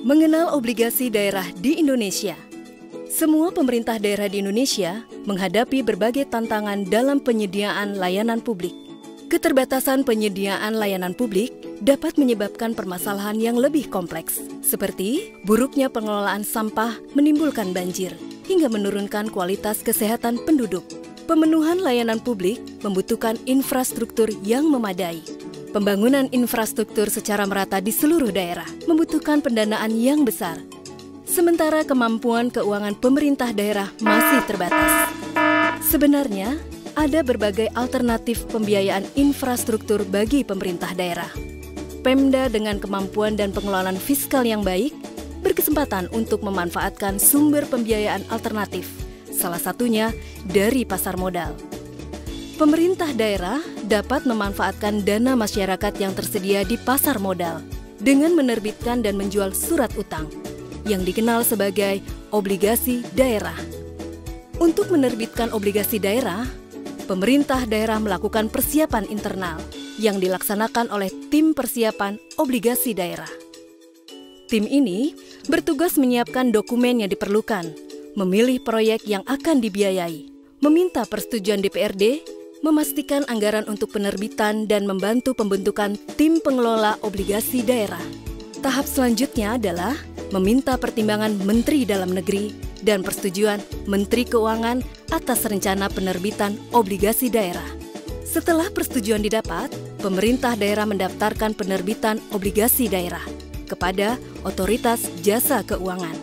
Mengenal obligasi daerah di Indonesia. Semua pemerintah daerah di Indonesia menghadapi berbagai tantangan dalam penyediaan layanan publik. Keterbatasan penyediaan layanan publik dapat menyebabkan permasalahan yang lebih kompleks, seperti buruknya pengelolaan sampah menimbulkan banjir, hingga menurunkan kualitas kesehatan penduduk. Pemenuhan layanan publik membutuhkan infrastruktur yang memadai. Pembangunan infrastruktur secara merata di seluruh daerah membutuhkan pendanaan yang besar, sementara kemampuan keuangan pemerintah daerah masih terbatas. Sebenarnya, ada berbagai alternatif pembiayaan infrastruktur bagi pemerintah daerah. Pemda dengan kemampuan dan pengelolaan fiskal yang baik berkesempatan untuk memanfaatkan sumber pembiayaan alternatif, salah satunya dari pasar modal. Pemerintah daerah dapat memanfaatkan dana masyarakat yang tersedia di pasar modal dengan menerbitkan dan menjual surat utang yang dikenal sebagai obligasi daerah. Untuk menerbitkan obligasi daerah, pemerintah daerah melakukan persiapan internal yang dilaksanakan oleh tim persiapan obligasi daerah. Tim ini bertugas menyiapkan dokumen yang diperlukan, memilih proyek yang akan dibiayai, meminta persetujuan DPRD, memastikan anggaran untuk penerbitan dan membantu pembentukan tim pengelola obligasi daerah. Tahap selanjutnya adalah meminta pertimbangan Menteri Dalam Negeri dan persetujuan Menteri Keuangan atas rencana penerbitan obligasi daerah. Setelah persetujuan didapat, pemerintah daerah mendaftarkan penerbitan obligasi daerah kepada Otoritas Jasa Keuangan.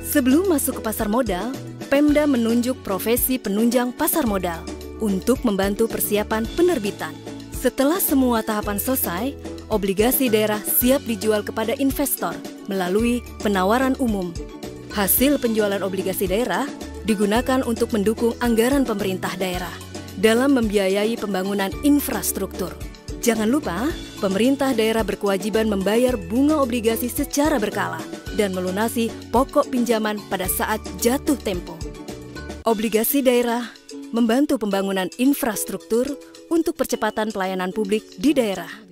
Sebelum masuk ke pasar modal, Pemda menunjuk profesi penunjang pasar modal untuk membantu persiapan penerbitan. Setelah semua tahapan selesai, obligasi daerah siap dijual kepada investor melalui penawaran umum. Hasil penjualan obligasi daerah digunakan untuk mendukung anggaran pemerintah daerah dalam membiayai pembangunan infrastruktur. Jangan lupa, pemerintah daerah berkewajiban membayar bunga obligasi secara berkala dan melunasi pokok pinjaman pada saat jatuh tempo. Obligasi daerah membantu pembangunan infrastruktur untuk percepatan pelayanan publik di daerah.